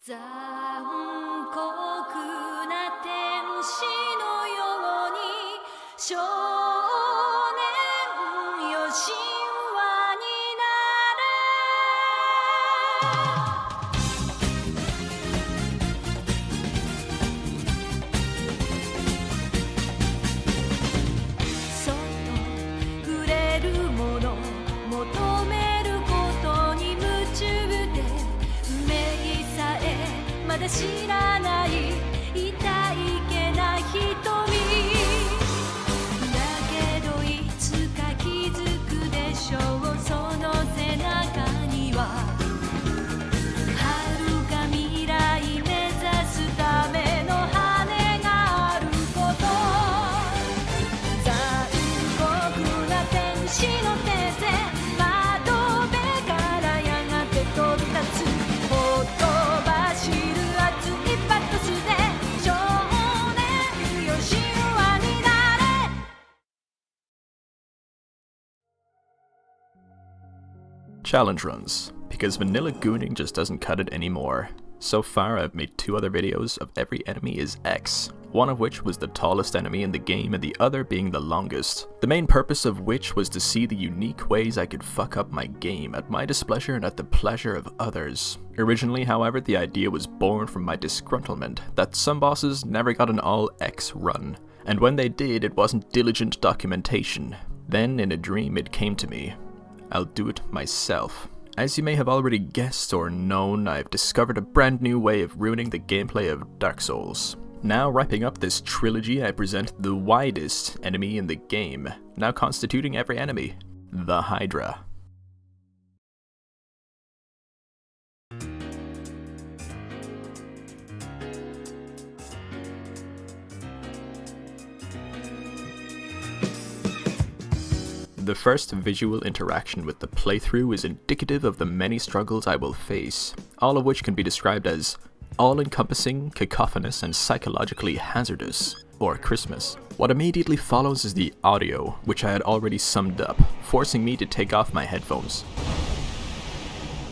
残酷な天使のように少年よ神話になれそっと触れるもの求めることに夢中で運命さえまだ知らない痛いけな瞳だけどいつか気づくでしょうその背中には遥か未来目指すための羽があること残酷な天使の手で窓辺からやがて飛び立つほとばしる熱いパトスで少年よ神話になれ Challenge runs, because vanilla gooning just doesn't cut it anymore. So far I've made 2 other videos of every enemy is X, one of which was the tallest enemy in the game and the other being the longest. The main purpose of which was to see the unique ways I could fuck up my game at my displeasure and at the pleasure of others. Originally, however, the idea was born from my disgruntlement that some bosses never got an all X run, and when they did, it wasn't diligent documentation. Then in a dream it came to me. I'll do it myself. As you may have already guessed or known, I've discovered a brand new way of ruining the gameplay of Dark Souls. Now wrapping up this trilogy, I present the widest enemy in the game, now constituting every enemy, the Hydra. The first visual interaction with the playthrough is indicative of the many struggles I will face, all of which can be described as all-encompassing, cacophonous, and psychologically hazardous, or Christmas. What immediately follows is the audio, which I had already summed up, forcing me to take off my headphones.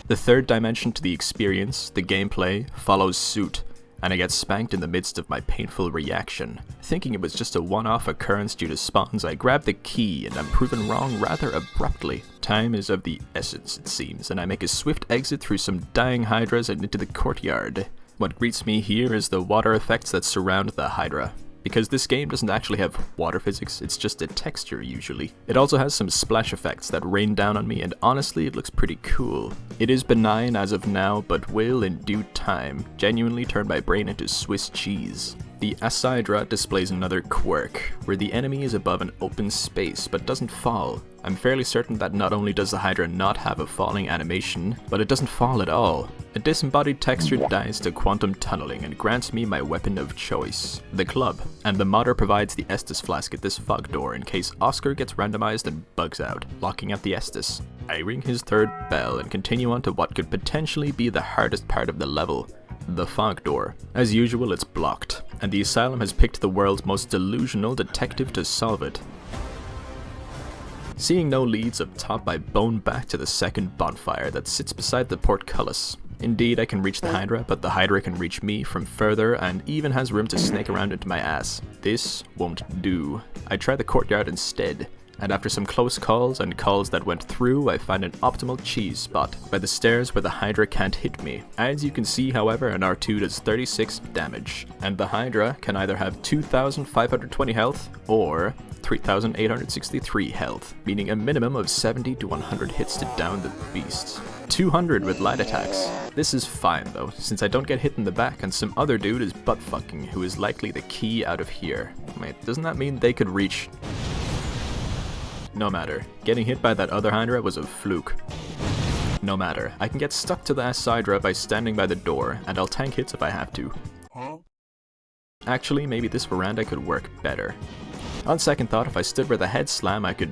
The third dimension to the experience, the gameplay, follows suit, and I get spanked in the midst of my painful reaction. Thinking it was just a one-off occurrence due to spawns, I grab the key and I'm proven wrong rather abruptly. Time is of the essence, it seems, and I make a swift exit through some dying hydras and into the courtyard. What greets me here is the water effects that surround the Hydra. Because this game doesn't actually have water physics, it's just a texture usually. It also has some splash effects that rain down on me, and honestly it looks pretty cool. It is benign as of now, but will in due time genuinely turn my brain into Swiss cheese. The Asylum displays another quirk, where the enemy is above an open space but doesn't fall. I'm fairly certain that not only does the Hydra not have a falling animation, but it doesn't fall at all. A disembodied texture dies to quantum tunneling and grants me my weapon of choice, the club, and the modder provides the Estus flask at this fog door in case Oscar gets randomized and bugs out, locking out the Estus. I ring his third bell and continue on to what could potentially be the hardest part of the level, the fog door. As usual, it's blocked, and the Asylum has picked the world's most delusional detective to solve it. Seeing no leads up top, I bone back to the second bonfire that sits beside the portcullis. Indeed, I can reach the Hydra, but the Hydra can reach me from further and even has room to snake around into my ass. This won't do. I try the courtyard instead, and after some close calls and calls that went through, I find an optimal cheese spot by the stairs where the Hydra can't hit me. As you can see, however, an R2 does 36 damage, and the Hydra can either have 2,520 health or 3,863 health, meaning a minimum of 70 to 100 hits to down the beast. 200 with light attacks. This is fine though, since I don't get hit in the back and some other dude is butt fucking who is likely the key out of here. Wait, doesn't that mean they could reach? No matter, getting hit by that other Hydra was a fluke. No matter, I can get stuck to the Hydra by standing by the door, and I'll tank hits if I have to. Actually, maybe this veranda could work better. On second thought, if I stood where the head slam, I could...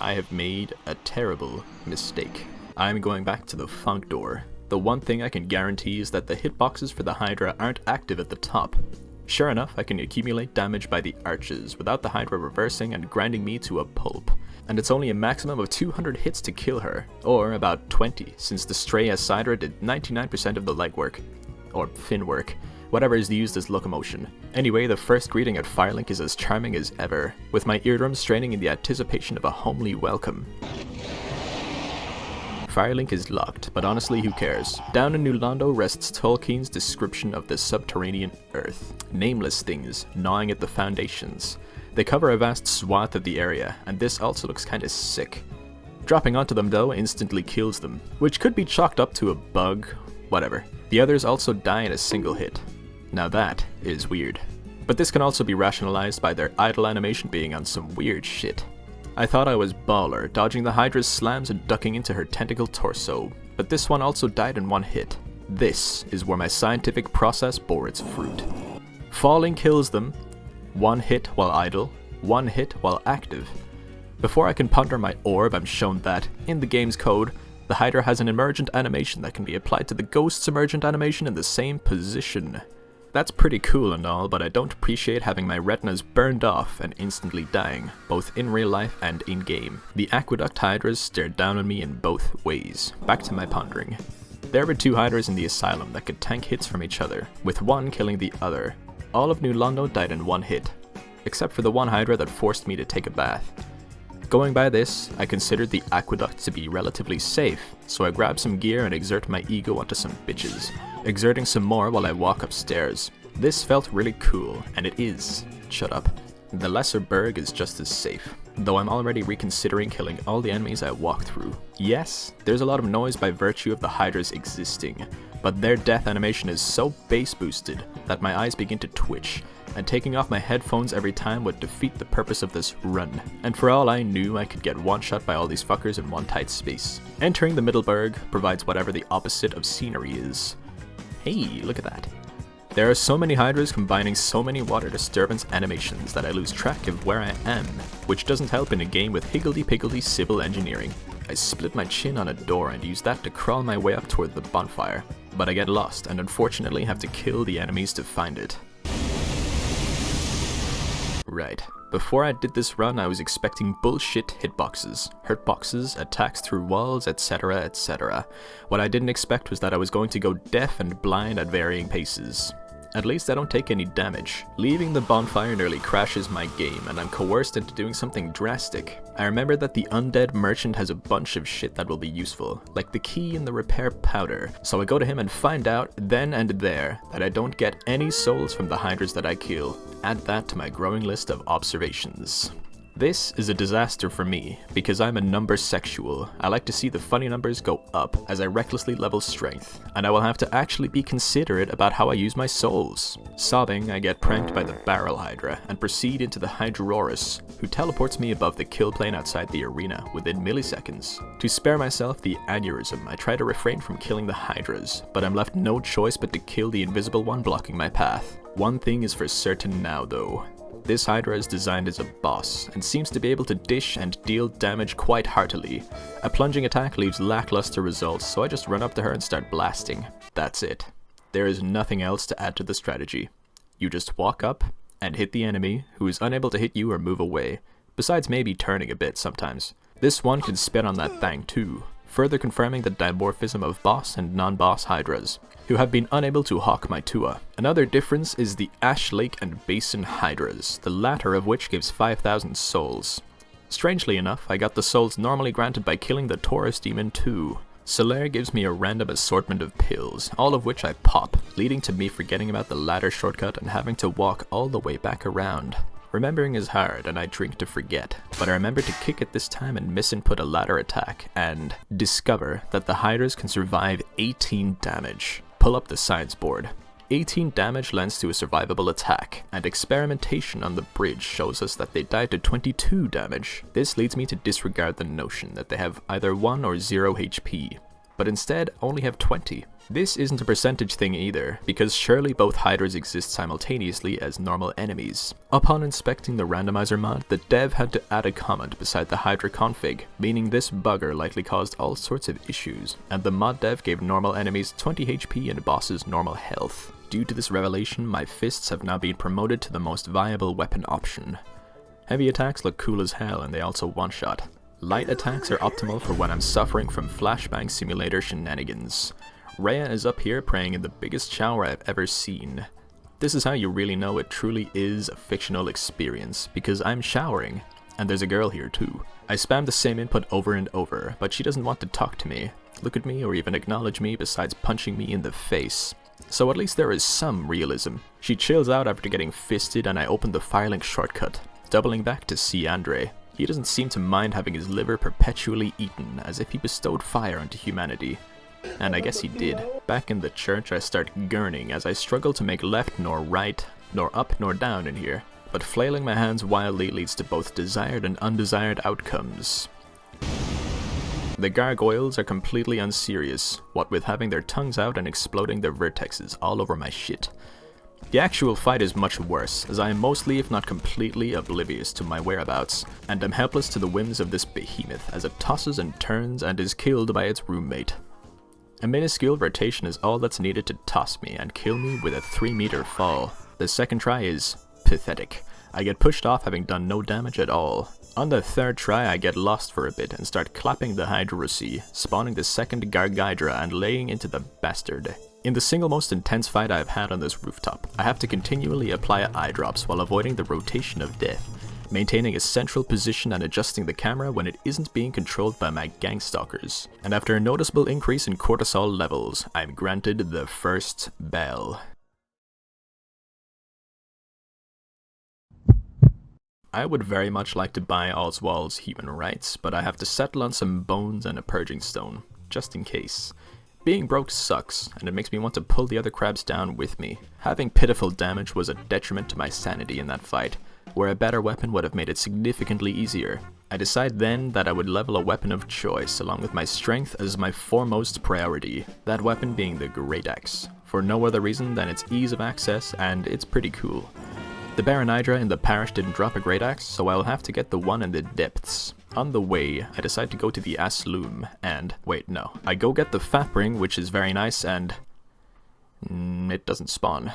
I have made a terrible mistake. I'm going back to the funk door. The one thing I can guarantee is that the hitboxes for the Hydra aren't active at the top. Sure enough, I can accumulate damage by the arches, without the Hydra reversing and grinding me to a pulp. And it's only a maximum of 200 hits to kill her, or about 20, since the stray Hydra did 99% of the legwork, or fin work, whatever is used as locomotion. Anyway, the first greeting at Firelink is as charming as ever, with my eardrums straining in the anticipation of a homely welcome. Firelink is locked, but honestly who cares? Down in New Londo rests Tolkien's description of the subterranean earth. Nameless things, gnawing at the foundations. They cover a vast swath of the area, and this also looks kinda sick. Dropping onto them though instantly kills them, which could be chalked up to a bug, whatever. The others also die in a single hit. Now that is weird. But this can also be rationalized by their idle animation being on some weird shit. I thought I was baller, dodging the Hydra's slams and ducking into her tentacle torso, but this one also died in one hit. This is where my scientific process bore its fruit. Falling kills them, one hit while idle, one hit while active. Before I can ponder my orb, I'm shown that, in the game's code, the Hydra has an emergent animation that can be applied to the Ghost's emergent animation in the same position. That's pretty cool and all, but I don't appreciate having my retinas burned off and instantly dying, both in real life and in-game. The Aqueduct Hydras stared down on me in both ways. Back to my pondering. There were two Hydras in the Asylum that could tank hits from each other, with one killing the other. All of New Londo died in one hit, except for the one Hydra that forced me to take a bath. Going by this, I considered the Aqueduct to be relatively safe, so I grab some gear and exert my ego onto some bitches, exerting some more while I walk upstairs. This felt really cool, and it is. Shut up. The Lesser Berg is just as safe, though I'm already reconsidering killing all the enemies I walk through. Yes, there's a lot of noise by virtue of the Hydras existing, but their death animation is so bass boosted that my eyes begin to twitch, and taking off my headphones every time would defeat the purpose of this run. And for all I knew, I could get one-shot by all these fuckers in one tight space. Entering the Middleburg provides whatever the opposite of scenery is. Hey, look at that. There are so many Hydras combining so many water disturbance animations that I lose track of where I am, which doesn't help in a game with higgledy-piggledy civil engineering. I split my chin on a door and use that to crawl my way up toward the bonfire, but I get lost and unfortunately have to kill the enemies to find it. Right. Before I did this run, I was expecting bullshit hitboxes, hurtboxes, attacks through walls, etc, etc. What I didn't expect was that I was going to go deaf and blind at varying paces. At least I don't take any damage. Leaving the bonfire nearly crashes my game, and I'm coerced into doing something drastic. I remember that the undead merchant has a bunch of shit that will be useful, like the key and the repair powder, so I go to him and find out, then and there, that I don't get any souls from the Hydras that I kill. Add that to my growing list of observations. This is a disaster for me, because I'm a number sexual. I like to see the funny numbers go up as I recklessly level strength, and I will have to actually be considerate about how I use my souls. Sobbing, I get pranked by the Barrel Hydra, and proceed into the Hydrorus, who teleports me above the kill plane outside the arena within milliseconds. To spare myself the aneurysm, I try to refrain from killing the Hydras, but I'm left no choice but to kill the invisible one blocking my path. One thing is for certain now though. This Hydra is designed as a boss, and seems to be able to dish and deal damage quite heartily. A plunging attack leaves lackluster results, so I just run up to her and start blasting. That's it. There is nothing else to add to the strategy. You just walk up and hit the enemy, who is unable to hit you or move away, besides maybe turning a bit sometimes. This one can spit on that thing too, further confirming the dimorphism of boss and non-boss Hydras, who have been unable to hawk my Tua. Another difference is the Ash Lake and Basin Hydras, the latter of which gives 5,000 souls. Strangely enough, I got the souls normally granted by killing the Taurus demon too. Solaire gives me a random assortment of pills, all of which I pop, leading to me forgetting about the ladder shortcut and having to walk all the way back around. Remembering is hard, and I drink to forget, but I remember to kick it this time and misinput a ladder attack, and discover that the Hydras can survive 18 damage. Pull up the science board. 18 damage lends to a survivable attack, and experimentation on the bridge shows us that they died to 22 damage. This leads me to disregard the notion that they have either 1 or 0 HP, but instead only have 20. This isn't a percentage thing either, because surely both Hydras exist simultaneously as normal enemies. Upon inspecting the randomizer mod, the dev had to add a comment beside the Hydra config, meaning this bugger likely caused all sorts of issues, and the mod dev gave normal enemies 20 HP and bosses normal health. due to this revelation, my fists have now been promoted to the most viable weapon option. Heavy attacks look cool as hell and they also one-shot. Light attacks are optimal for when I'm suffering from flashbang simulator shenanigans. Rhea is up here praying in the biggest shower I've ever seen. This is how you really know it truly is a fictional experience, because I'm showering, and there's a girl here too. I spam the same input over and over, but she doesn't want to talk to me, look at me, or even acknowledge me besides punching me in the face. So at least there is some realism. She chills out after getting fisted and I open the Firelink shortcut, doubling back to see Andre. He doesn't seem to mind having his liver perpetually eaten, as if he bestowed fire onto humanity. And I guess he did. Back in the church I start gurning as I struggle to make left nor right, nor up nor down in here. But flailing my hands wildly leads to both desired and undesired outcomes. The gargoyles are completely unserious, what with having their tongues out and exploding their vertexes all over my shit. The actual fight is much worse, as I am mostly if not completely oblivious to my whereabouts, and am helpless to the whims of this behemoth as it tosses and turns and is killed by its roommate. A minuscule rotation is all that's needed to toss me and kill me with a 3-meter fall. The second try is pathetic. I get pushed off having done no damage at all. On the third try I get lost for a bit and start clapping the Hydra, spawning the second Gargydra and laying into the bastard. In the single most intense fight I have had on this rooftop, I have to continually apply eye drops while avoiding the rotation of death, maintaining a central position and adjusting the camera when it isn't being controlled by my gangstalkers. And after a noticeable increase in cortisol levels, I'm granted the first bell. I would very much like to buy Oswald's human rights, but I have to settle on some bones and a purging stone, just in case. Being broke sucks, and it makes me want to pull the other crabs down with me. Having pitiful damage was a detriment to my sanity in that fight, where a better weapon would have made it significantly easier. I decide then that I would level a weapon of choice along with my strength as my foremost priority, that weapon being the Great Axe, for no other reason than its ease of access and it's pretty cool. The Baron Hydra in the Parish didn't drop a Great Axe, so I'll have to get the one in the depths. On the way, I decide to go to the Asylum, and wait, no. I go get the Fat Ring, which is very nice, and it doesn't spawn.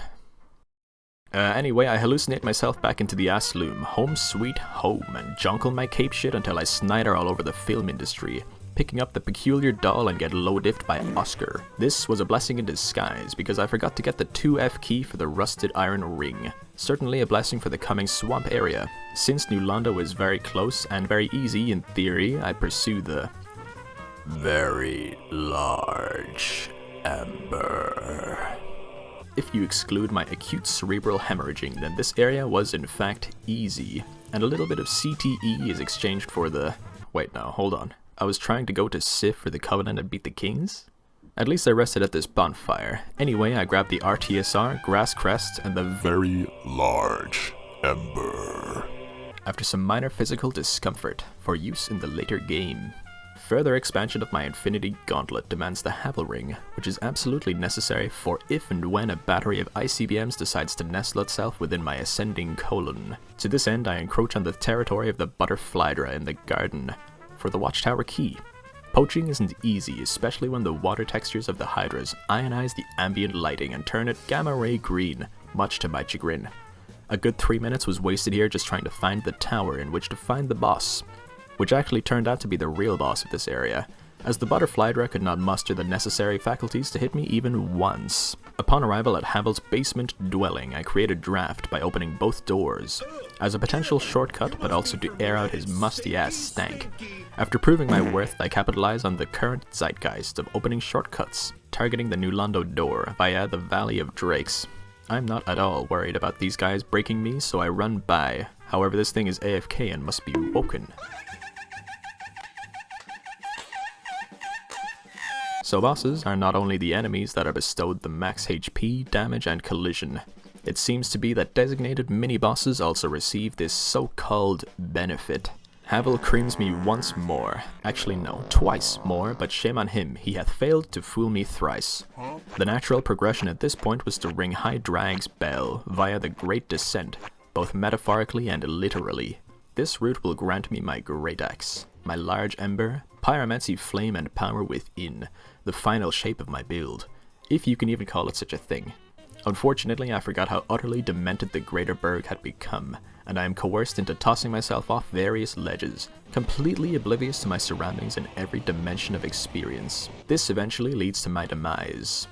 Anyway, I hallucinate myself back into the Asylum, home sweet home, and jonkle my cape shit until I snider all over the film industry, picking up the peculiar doll and get low-diffed by Oscar. This was a blessing in disguise, because I forgot to get the 2F key for the rusted iron ring. Certainly a blessing for the coming swamp area. Since New Londo is very close and very easy in theory, I pursue the very large ember. If you exclude my acute cerebral hemorrhaging, then this area was in fact easy, and a little bit of CTE is exchanged for the... Wait, no, hold on. I was trying to go to Sif for the Covenant and beat the Kings? At least I rested at this bonfire. Anyway, I grabbed the RTSR, Grass Crest, and the very large ember. After some minor physical discomfort, for use in the later game. Further expansion of my Infinity Gauntlet demands the Havel Ring, which is absolutely necessary for if and when a battery of ICBMs decides to nestle itself within my ascending colon. To this end, I encroach on the territory of the Butterflydra in the garden for the Watchtower Key. Poaching isn't easy, especially when the water textures of the Hydras ionize the ambient lighting and turn it gamma ray green, much to my chagrin. A good 3 minutes was wasted here just trying to find the tower in which to find the boss, which actually turned out to be the real boss of this area, as the Butterflydra could not muster the necessary faculties to hit me even once. Upon arrival at Havel's basement dwelling, I create a draft by opening both doors, as a potential shortcut but also to air out his musty-ass stank. After proving my worth, I capitalize on the current zeitgeist of opening shortcuts, targeting the New Londo door via the Valley of Drakes. I'm not at all worried about these guys breaking me, so I run by. However, this thing is AFK and must be woken. So bosses are not only the enemies that are bestowed the max HP, damage, and collision. It seems to be that designated mini-bosses also receive this so-called benefit. Havel creams me once more, actually no, twice more, but shame on him, he hath failed to fool me thrice. The natural progression at this point was to ring Hydrag's bell via the Great Descent, both metaphorically and literally. This route will grant me my Great Axe, my large ember, pyromancy flame and power within, the final shape of my build, if you can even call it such a thing. Unfortunately, I forgot how utterly demented the greater berg had become, and I am coerced into tossing myself off various ledges, completely oblivious to my surroundings in every dimension of experience. This eventually leads to my demise.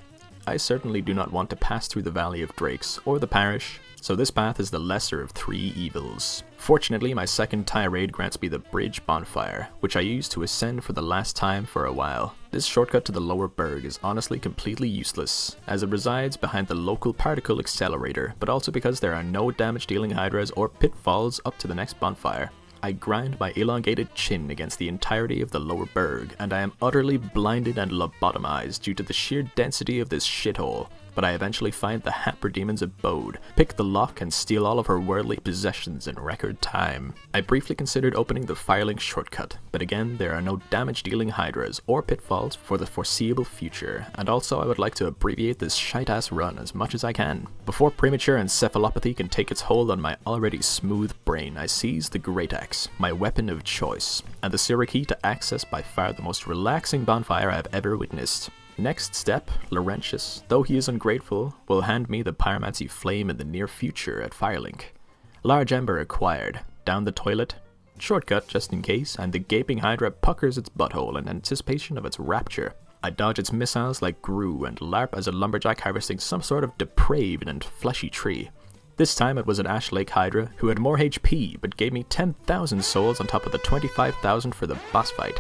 I certainly do not want to pass through the Valley of Drakes or the Parish, so this path is the lesser of three evils. Fortunately, my second tirade grants me the Bridge Bonfire, which I use to ascend for the last time for a while. This shortcut to the lower berg is honestly completely useless, as it resides behind the local particle accelerator, but also because there are no damage-dealing hydras or pitfalls up to the next bonfire. I grind my elongated chin against the entirety of the lower berg, and I am utterly blinded and lobotomized due to the sheer density of this shithole. But I eventually find the Happer Demon's abode, pick the lock, and steal all of her worldly possessions in record time. I briefly considered opening the Firelink shortcut, but again, there are no damage-dealing hydras or pitfalls for the foreseeable future, and also I would like to abbreviate this shite-ass run as much as I can. Before premature encephalopathy can take its hold on my already smooth brain, I seize the Great Axe, my weapon of choice, and the Siriki to access by far the most relaxing bonfire I have ever witnessed. Next step, Laurentius, though he is ungrateful, will hand me the Pyromancy Flame in the near future at Firelink. Large Ember acquired, down the toilet, shortcut just in case, and the gaping Hydra puckers its butthole in anticipation of its rapture. I dodge its missiles like Gru and LARP as a lumberjack harvesting some sort of depraved and fleshy tree. This time it was an Ash Lake Hydra who had more HP but gave me 10,000 souls on top of the 25,000 for the boss fight.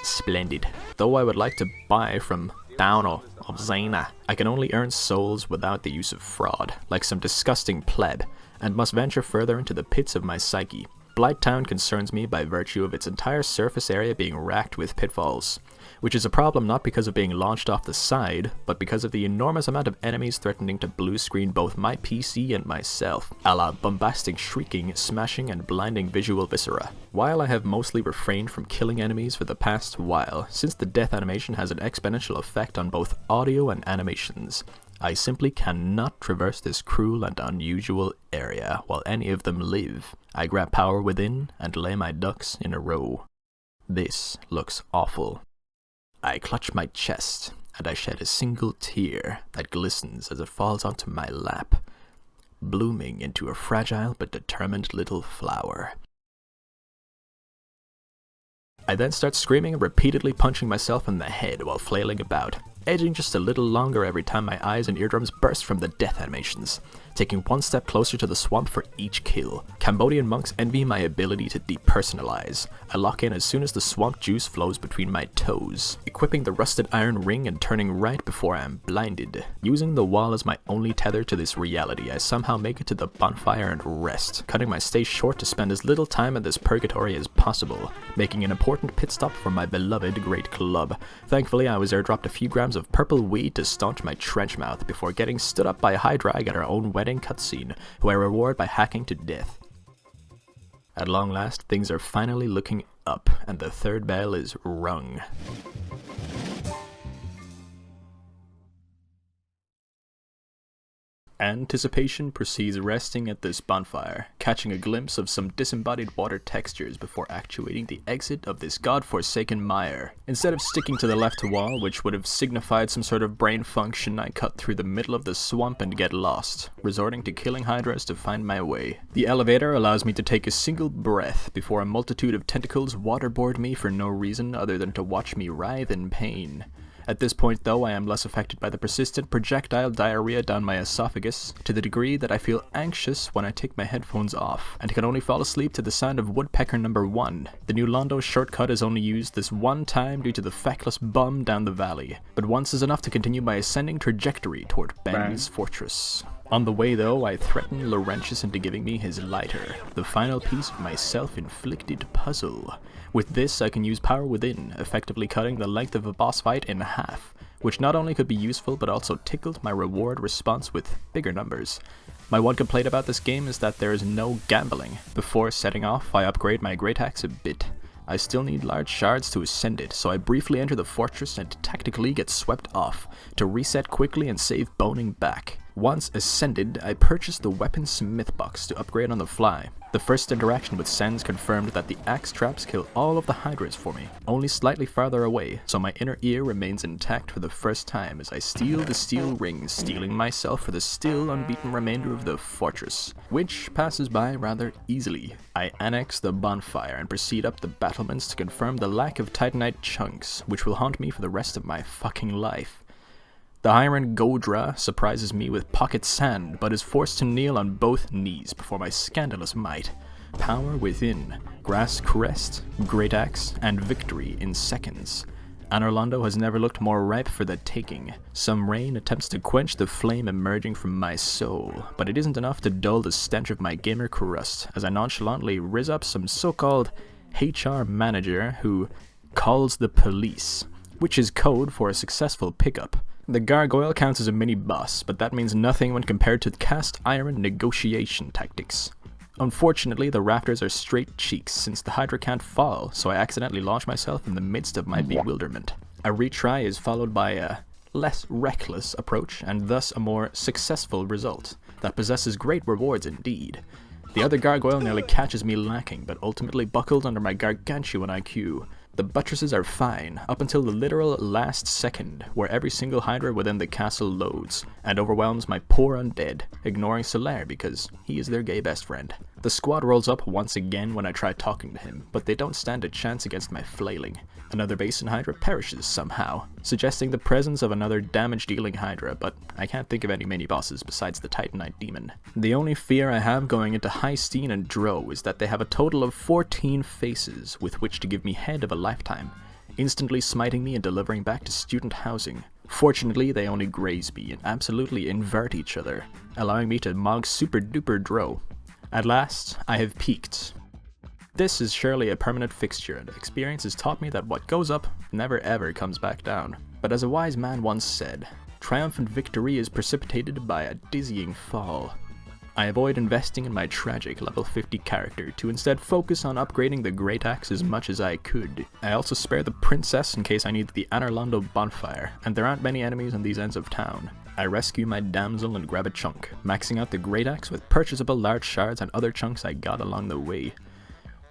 Splendid. Though I would like to buy from Dauno of Zaina, I can only earn souls without the use of fraud, like some disgusting pleb, and must venture further into the pits of my psyche. Blighttown concerns me by virtue of its entire surface area being racked with pitfalls, which is a problem not because of being launched off the side, but because of the enormous amount of enemies threatening to blue screen both my PC and myself, a la bombastic shrieking, smashing, and blinding visual viscera. While I have mostly refrained from killing enemies for the past while, since the death animation has an exponential effect on both audio and animations, I simply cannot traverse this cruel and unusual area while any of them live. I grab power within and lay my ducks in a row. This looks awful. I clutch my chest, and I shed a single tear that glistens as it falls onto my lap, blooming into a fragile but determined little flower. I then start screaming and repeatedly punching myself in the head while flailing about, edging just a little longer every time my eyes and eardrums burst from the death animations, taking one step closer to the swamp for each kill. Cambodian monks envy my ability to depersonalize. I lock in as soon as the swamp juice flows between my toes, equipping the rusted iron ring and turning right before I am blinded. Using the wall as my only tether to this reality, I somehow make it to the bonfire and rest, cutting my stay short to spend as little time in this purgatory as possible, making an important pit stop for my beloved Great Club. Thankfully, I was airdropped a few grams of purple weed to staunch my trench mouth before getting stood up by a Hydra at our own wedding cutscene, who I reward by hacking to death. At long last, things are finally looking up, and the third bell is rung. Anticipation precedes resting at this bonfire, catching a glimpse of some disembodied water textures before actuating the exit of this god-forsaken mire. Instead of sticking to the left wall, which would have signified some sort of brain function, I cut through the middle of the swamp and get lost, resorting to killing hydras to find my way. The elevator allows me to take a single breath before a multitude of tentacles waterboard me for no reason other than to watch me writhe in pain. At this point though, I am less affected by the persistent projectile diarrhea down my esophagus, to the degree that I feel anxious when I take my headphones off, and can only fall asleep to the sound of Woodpecker number 1. The new Londo shortcut is only used this one time due to the feckless bum down the valley, but once is enough to continue my ascending trajectory toward Ben's fortress. On the way though, I threaten Laurentius into giving me his lighter, the final piece of my self-inflicted puzzle. With this, I can use power within, effectively cutting the length of a boss fight in half, which not only could be useful but also tickled my reward response with bigger numbers. My one complaint about this game is that there is no gambling. Before setting off, I upgrade my Great Axe a bit. I still need large shards to ascend it, so I briefly enter the fortress and tactically get swept off, to reset quickly and save boning back. Once ascended, I purchased the weapon smith box to upgrade on the fly. The first interaction with Sens confirmed that the axe traps kill all of the Hydras for me, only slightly farther away, so my inner ear remains intact for the first time as I steal the steel ring, stealing myself for the still unbeaten remainder of the fortress, which passes by rather easily. I annex the bonfire and proceed up the battlements to confirm the lack of Titanite chunks, which will haunt me for the rest of my fucking life. The Iron Godra surprises me with pocket sand, but is forced to kneel on both knees before my scandalous might. Power within, grass crest, great axe, and victory in seconds. Anor Londo has never looked more ripe for the taking. Some rain attempts to quench the flame emerging from my soul, but it isn't enough to dull the stench of my gamer crust as I nonchalantly rizz up some so-called HR manager who calls the police, which is code for a successful pickup. The gargoyle counts as a mini-boss, but that means nothing when compared to cast iron negotiation tactics. Unfortunately, the rafters are straight cheeks since the Hydra can't fall, so I accidentally launch myself in the midst of my bewilderment. A retry is followed by a less reckless approach, and thus a more successful result that possesses great rewards indeed. The other gargoyle nearly catches me lacking, but ultimately buckled under my gargantuan IQ. The buttresses are fine, up until the literal last second, where every single Hydra within the castle loads, and overwhelms my poor undead, ignoring Solaire because he is their gay best friend. The squad rolls up once again when I try talking to him, but they don't stand a chance against my flailing. Another Basin Hydra perishes somehow, suggesting the presence of another damage-dealing Hydra, but I can't think of any mini-bosses besides the Titanite demon. The only fear I have going into Heisteen and Dro is that they have a total of 14 faces with which to give me head of a lifetime, instantly smiting me and delivering back to student housing. Fortunately, they only graze me and absolutely invert each other, allowing me to mog super duper Dro. At last, I have peaked. This is surely a permanent fixture, and experience has taught me that what goes up never ever comes back down. But as a wise man once said, triumphant victory is precipitated by a dizzying fall. I avoid investing in my tragic level 50 character to instead focus on upgrading the Great Axe as much as I could. I also spare the princess in case I need the Anor Londo bonfire, and there aren't many enemies on these ends of town. I rescue my damsel and grab a chunk, maxing out the Great Axe with purchasable large shards and other chunks I got along the way.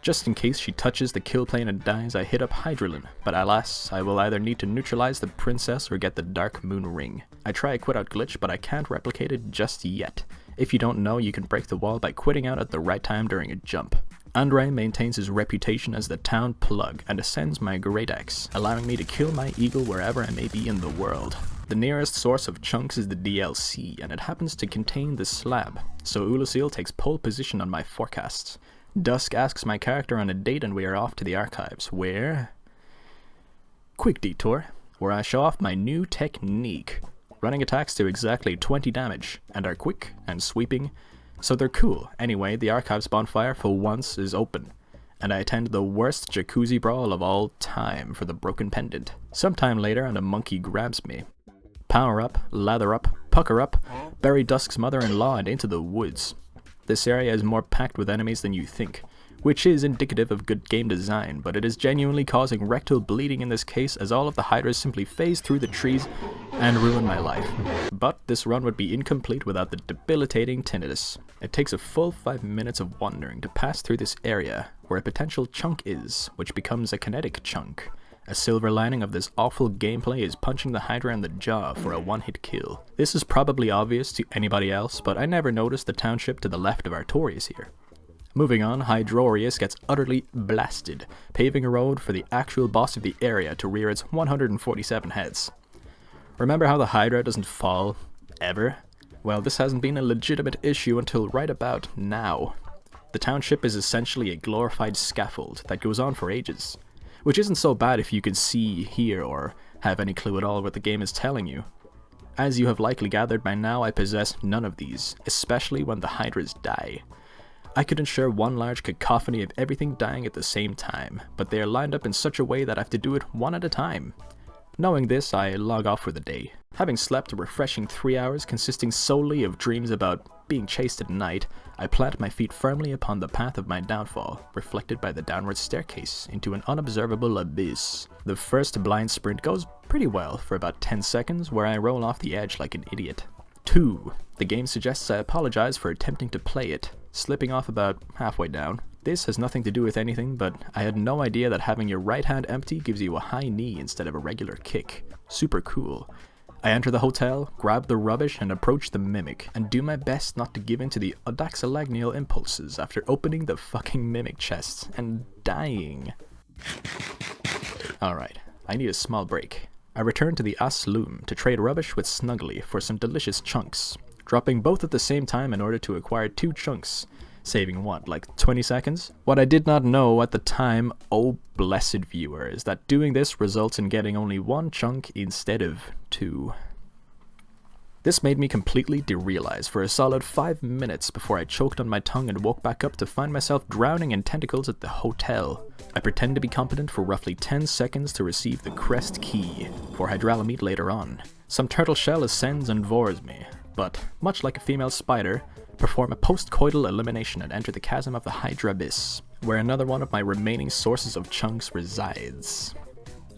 Just in case she touches the kill plane and dies, I hit up Hydra, but alas, I will either need to neutralize the princess or get the Dark Moon Ring. I try a quit out glitch, but I can't replicate it just yet. If you don't know, you can break the wall by quitting out at the right time during a jump. Andre maintains his reputation as the town plug and ascends my Great Axe, allowing me to kill my eagle wherever I may be in the world. The nearest source of chunks is the DLC, and it happens to contain the slab, so Ulasil takes pole position on my forecasts. Dusk asks my character on a date and we are off to the archives, where... Quick detour, where I show off my new technique. Running attacks do exactly 20 damage, and are quick and sweeping, so they're cool. Anyway, the archives bonfire for once is open, and I attend the worst jacuzzi brawl of all time for the broken pendant. Sometime later and a monkey grabs me. Power up, lather up, pucker up, bury Dusk's mother-in-law and into the woods. This area is more packed with enemies than you think, which is indicative of good game design, but it is genuinely causing rectal bleeding in this case as all of the Hydras simply phase through the trees and ruin my life. But this run would be incomplete without the debilitating tinnitus. It takes a full 5 minutes of wandering to pass through this area, where a potential chunk is, which becomes a kinetic chunk. A silver lining of this awful gameplay is punching the Hydra in the jaw for a one-hit kill. This is probably obvious to anybody else, but I never noticed the township to the left of Artorias here. Moving on, Hydrorius gets utterly blasted, paving a road for the actual boss of the area to rear its 147 heads. Remember how the Hydra doesn't fall, ever? Well, this hasn't been a legitimate issue until right about now. The township is essentially a glorified scaffold that goes on for ages. Which isn't so bad if you can see, hear, or have any clue at all what the game is telling you. As you have likely gathered by now, I possess none of these, especially when the Hydras die. I could ensure one large cacophony of everything dying at the same time, but they are lined up in such a way that I have to do it one at a time. Knowing this, I log off for the day. Having slept a refreshing 3 hours consisting solely of dreams about being chased at night, I plant my feet firmly upon the path of my downfall, reflected by the downward staircase into an unobservable abyss. The first blind sprint goes pretty well for about 10 seconds, where I roll off the edge like an idiot. 2. The game suggests I apologize for attempting to play it, slipping off about halfway down. This has nothing to do with anything, but I had no idea that having your right hand empty gives you a high knee instead of a regular kick. Super cool. I enter the hotel, grab the rubbish, and approach the mimic, and do my best not to give in to the odaxalagnial impulses after opening the fucking mimic chest and dying. Alright, I need a small break. I return to the Asylum to trade rubbish with Snuggly for some delicious chunks, dropping both at the same time in order to acquire 2 chunks, saving what, like 20 seconds? What I did not know at the time, oh blessed viewer, is that doing this results in getting only 1 chunk instead of 2. This made me completely derealize for a solid 5 minutes before I choked on my tongue and woke back up to find myself drowning in tentacles at the hotel. I pretend to be competent for roughly 10 seconds to receive the crest key for Hydralamite later on. Some turtle shell ascends and vores me, but much like a female spider, perform a post-coital elimination and enter the chasm of the Hydra abyss, where another one of my remaining sources of chunks resides.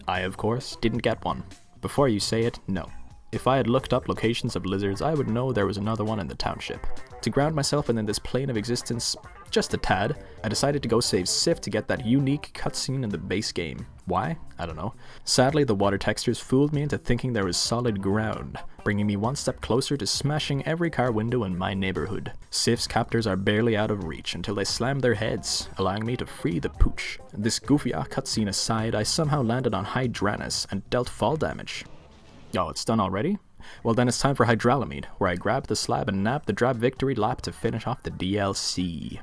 I, of course, didn't get one. Before you say it, no. If I had looked up locations of lizards, I would know there was another one in the township. To ground myself within this plane of existence just a tad, I decided to go save Sif to get that unique cutscene in the base game. Why? I don't know. Sadly, the water textures fooled me into thinking there was solid ground, bringing me one step closer to smashing every car window in my neighborhood. Sif's captors are barely out of reach until they slam their heads, allowing me to free the pooch. This goofy cutscene aside, I somehow landed on Hydranus and dealt fall damage. Oh, it's done already? Well then it's time for Hydralamite, where I grab the slab and nab the drab victory lap to finish off the DLC.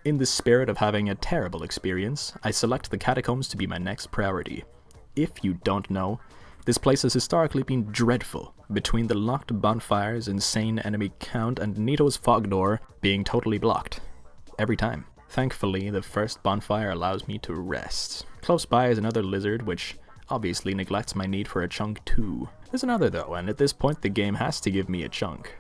In the spirit of having a terrible experience, I select the Catacombs to be my next priority. If you don't know, this place has historically been dreadful, between the locked bonfires, insane enemy count, and Nito's fog door being totally blocked. Every time. Thankfully, the first bonfire allows me to rest. Close by is another lizard, which obviously neglects my need for a chunk too. There's another though, and at this point the game has to give me a chunk.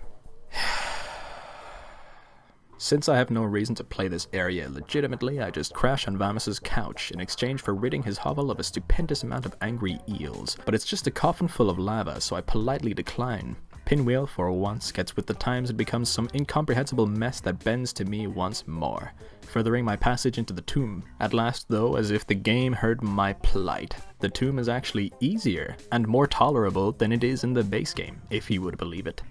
Since I have no reason to play this area legitimately, I just crash on Vamus's couch in exchange for ridding his hovel of a stupendous amount of angry eels. But it's just a coffin full of lava, so I politely decline. Pinwheel, for once, gets with the times and becomes some incomprehensible mess that bends to me once more, furthering my passage into the tomb. At last though, as if the game heard my plight, the tomb is actually easier and more tolerable than it is in the base game, if you would believe it.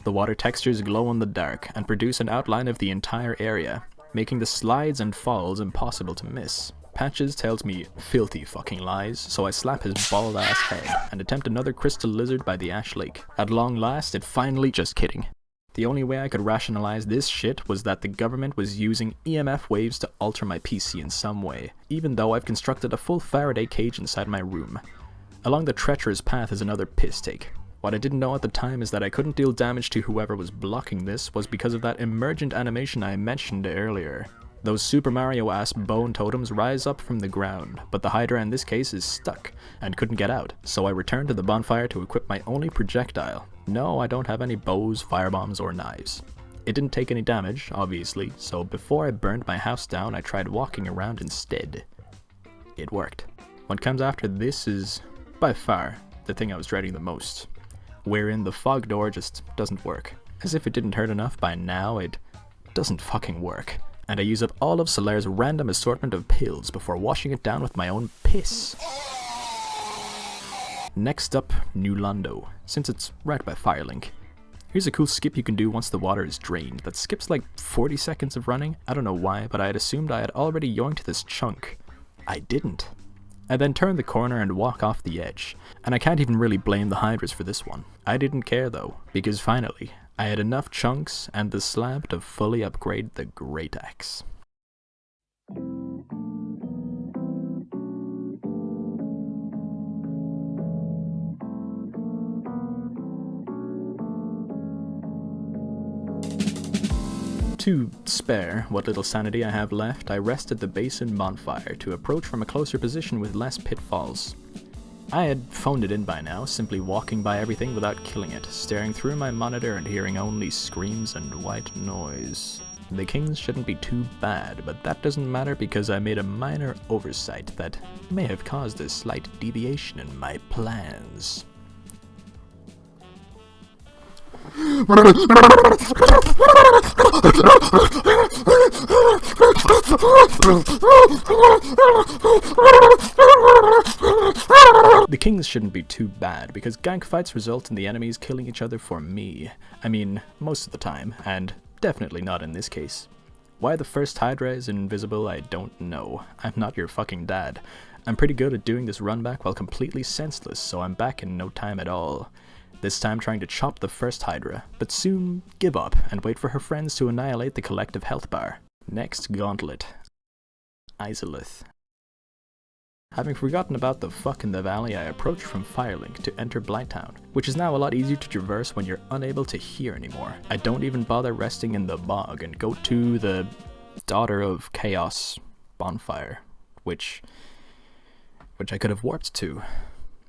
The water textures glow in the dark and produce an outline of the entire area, making the slides and falls impossible to miss. Patches tells me filthy fucking lies, so I slap his bald ass head and attempt another crystal lizard by the ash lake. At long last, it finally— just kidding. The only way I could rationalize this shit was that the government was using EMF waves to alter my PC in some way, even though I've constructed a full Faraday cage inside my room. Along the treacherous path is another piss take. What I didn't know at the time is that I couldn't deal damage to whoever was blocking this was because of that emergent animation I mentioned earlier. Those Super Mario-ass bone totems rise up from the ground, but the Hydra in this case is stuck and couldn't get out, so I returned to the bonfire to equip my only projectile. No, I don't have any bows, firebombs, or knives. It didn't take any damage, obviously, so before I burned my house down, I tried walking around instead. It worked. What comes after this is, by far, the thing I was dreading the most, wherein the fog door just doesn't work. As if it didn't hurt enough by now, it doesn't fucking work. And I use up all of Solaire's random assortment of pills before washing it down with my own piss. Next up, New Londo, since it's right by Firelink. Here's a cool skip you can do once the water is drained that skips like 40 seconds of running. I don't know why, but I had assumed I had already yoinked this chunk. I didn't. I then turn the corner and walk off the edge, and I can't even really blame the Hydras for this one. I didn't care though, because finally, I had enough chunks and the slab to fully upgrade the Great Axe. To spare what little sanity I have left, I rest at the basin bonfire to approach from a closer position with less pitfalls. I had phoned it in by now, simply walking by everything without killing it, staring through my monitor and hearing only screams and white noise. The kings shouldn't be too bad, but that doesn't matter because I made a minor oversight that may have caused a slight deviation in my plans. The kings shouldn't be too bad, because gank fights result in the enemies killing each other for me. I mean, most of the time, and definitely not in this case. Why the first Hydra is invisible, I don't know. I'm not your fucking dad. I'm pretty good at doing this run back while completely senseless, so I'm back in no time at all. This time trying to chop the first Hydra, but soon give up and wait for her friends to annihilate the collective health bar. Next gauntlet. Izalith. Having forgotten about the fuck in the valley, I approach from Firelink to enter Blighttown, which is now a lot easier to traverse when you're unable to hear anymore. I don't even bother resting in the bog and go to the Daughter of Chaos bonfire, which I could have warped to.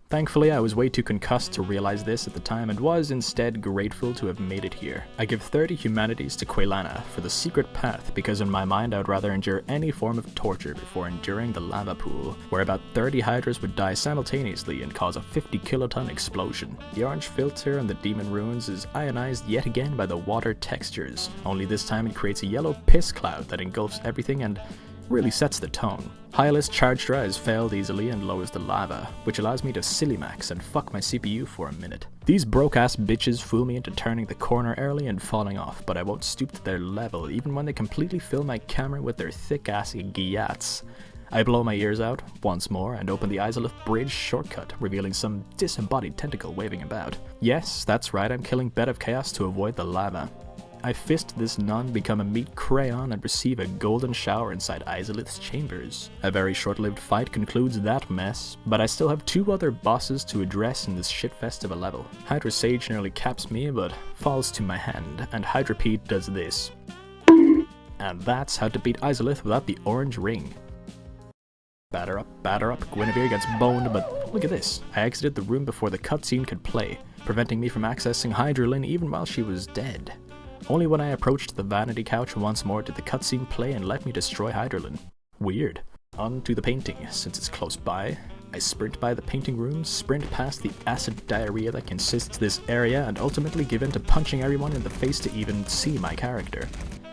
Thankfully, I was way too concussed to realize this at the time and was instead grateful to have made it here. I give 30 humanities to Quelana for the secret path because in my mind I would rather endure any form of torture before enduring the lava pool, where about 30 hydras would die simultaneously and cause a 50 kiloton explosion. The orange filter on the demon ruins is ionized yet again by the water textures, only this time it creates a yellow piss cloud that engulfs everything and really sets the tone. Hylas Chargedra has failed easily and lowers the lava, which allows me to silly max and fuck my CPU for a minute. These broke ass bitches fool me into turning the corner early and falling off, but I won't stoop to their level even when they completely fill my camera with their thick assy gyats. I blow my ears out once more and open the Izalith bridge shortcut, revealing some disembodied tentacle waving about. Yes, that's right, I'm killing Bed of Chaos to avoid the lava. I fist this nun, become a meat crayon, and receive a golden shower inside Izalith's chambers. A very short-lived fight concludes that mess, but I still have 2 other bosses to address in this shitfest of a level. Hydra Sage nearly caps me, but falls to my hand, and Hydra Pete does this. And that's how to beat Izalith without the orange ring. Batter up, Guinevere gets boned, but look at this. I exited the room before the cutscene could play, preventing me from accessing Hydralyn even while she was dead. Only when I approached the vanity couch once more did the cutscene play and let me destroy Hydralyn. Weird. On to the painting, since it's close by. I sprint by the painting room, sprint past the acid diarrhea that consists this area, and ultimately give in to punching everyone in the face to even see my character.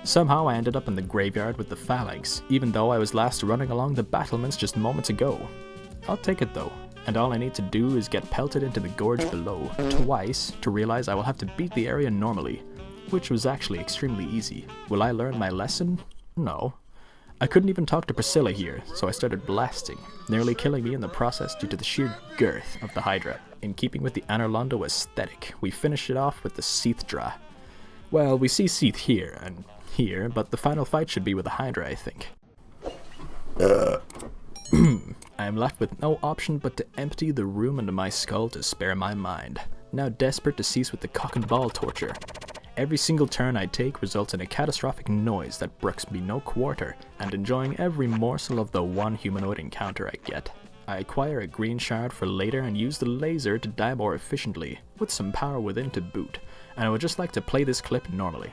Somehow I ended up in the graveyard with the phalanx, even though I was last running along the battlements just moments ago. I'll take it though, and all I need to do is get pelted into the gorge below, twice, to realize I will have to beat the area normally. Which was actually extremely easy. Will I learn my lesson? No. I couldn't even talk to Priscilla here, so I started blasting, nearly killing me in the process due to the sheer girth of the Hydra. In keeping with the Anor Londo aesthetic, we finish it off with the Seethdra. Well, we see Seeth here and here, but the final fight should be with the Hydra, I think. I am left with no option but to empty the room into my skull to spare my mind, now desperate to cease with the cock and ball torture. Every single turn I take results in a catastrophic noise that brooks me no quarter, and enjoying every morsel of the one humanoid encounter I get. I acquire a green shard for later and use the laser to die more efficiently, with some power within to boot, and I would just like to play this clip normally.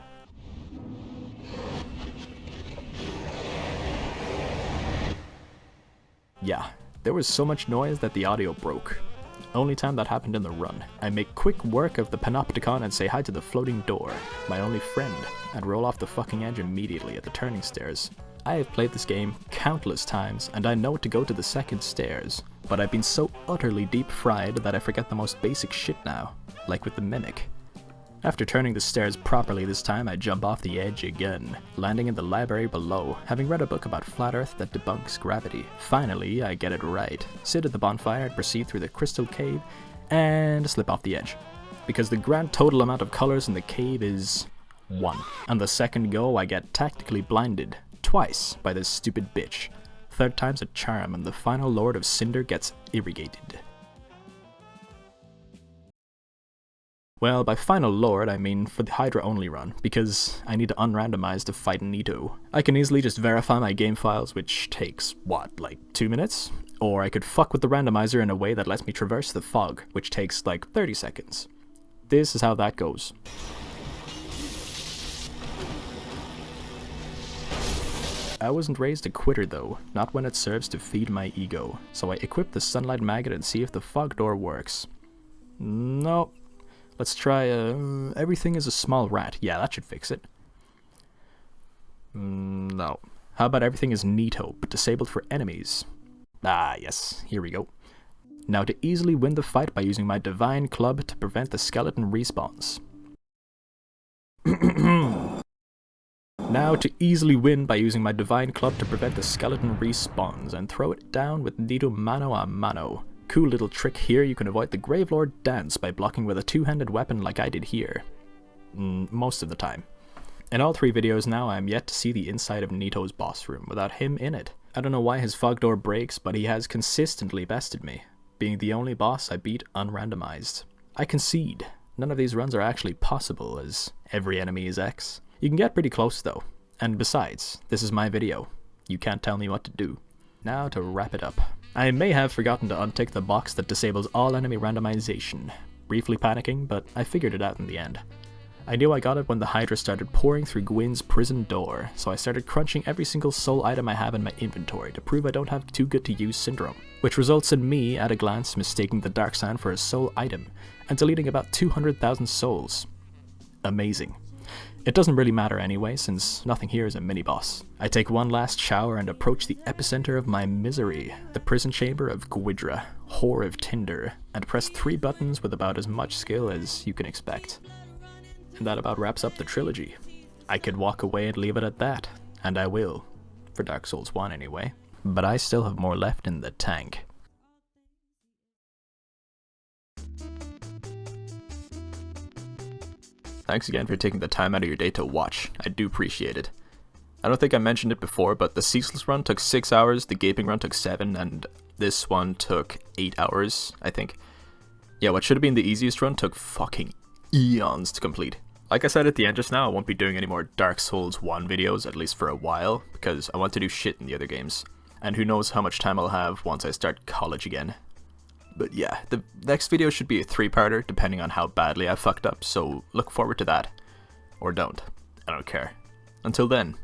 Yeah, there was so much noise that the audio broke. Only time that happened in the run. I make quick work of the Panopticon and say hi to the floating door, my only friend, and roll off the fucking edge immediately at the turning stairs. I have played this game countless times, and I know to go to the second stairs, but I've been so utterly deep-fried that I forget the most basic shit now, like with the Mimic. After turning the stairs properly this time, I jump off the edge again, landing in the library below, having read a book about flat earth that debunks gravity. Finally, I get it right, sit at the bonfire and proceed through the crystal cave, and slip off the edge. Because the grand total amount of colors in the cave is 1. On the second go, I get tactically blinded, twice, by this stupid bitch. Third time's a charm, and the final Lord of Cinder gets irrigated. Well, by final lord, I mean for the Hydra only run, because I need to unrandomize to fight Nito. I can easily just verify my game files, which takes, what, like 2 minutes? Or I could fuck with the randomizer in a way that lets me traverse the fog, which takes like 30 seconds. This is how that goes. I wasn't raised a quitter though, not when it serves to feed my ego, so I equip the sunlight maggot and see if the fog door works. Nope. Let's try, everything is a small rat. Yeah, that should fix it. No. How about everything is neato, but disabled for enemies? Ah, yes. Here we go. Now to easily win the fight by using my divine club to prevent the skeleton respawns. Now to easily win by using my divine club to prevent the skeleton respawns and throw it down with Nido mano a mano. Cool little trick here, you can avoid the Gravelord dance by blocking with a two-handed weapon like I did here. Most of the time. In all 3 videos now, I am yet to see the inside of Nito's boss room without him in it. I don't know why his fog door breaks, but he has consistently bested me, being the only boss I beat unrandomized. I concede, none of these runs are actually possible as every enemy is X. You can get pretty close though, and besides, this is my video. You can't tell me what to do. Now to wrap it up. I may have forgotten to untick the box that disables all enemy randomization. Briefly panicking, but I figured it out in the end. I knew I got it when the Hydra started pouring through Gwyn's prison door, so I started crunching every single soul item I have in my inventory to prove I don't have too good to use syndrome, which results in me, at a glance, mistaking the dark sand for a soul item, and deleting about 200,000 souls. Amazing. It doesn't really matter anyway, since nothing here is a mini-boss. I take one last shower and approach the epicenter of my misery, the prison chamber of Hydra, whore of Tinder, and press 3 buttons with about as much skill as you can expect. And that about wraps up the trilogy. I could walk away and leave it at that, and I will, for Dark Souls 1 anyway, but I still have more left in the tank. Thanks again for taking the time out of your day to watch, I do appreciate it. I don't think I mentioned it before, but the Ceaseless run took 6 hours, the Gaping run took 7, and this one took 8 hours, I think. Yeah, what should have been the easiest run took fucking eons to complete. Like I said at the end just now, I won't be doing any more Dark Souls 1 videos, at least for a while, because I want to do shit in the other games. And who knows how much time I'll have once I start college again. But yeah, the next video should be a 3-parter, depending on how badly I fucked up, so look forward to that. Or don't. I don't care. Until then.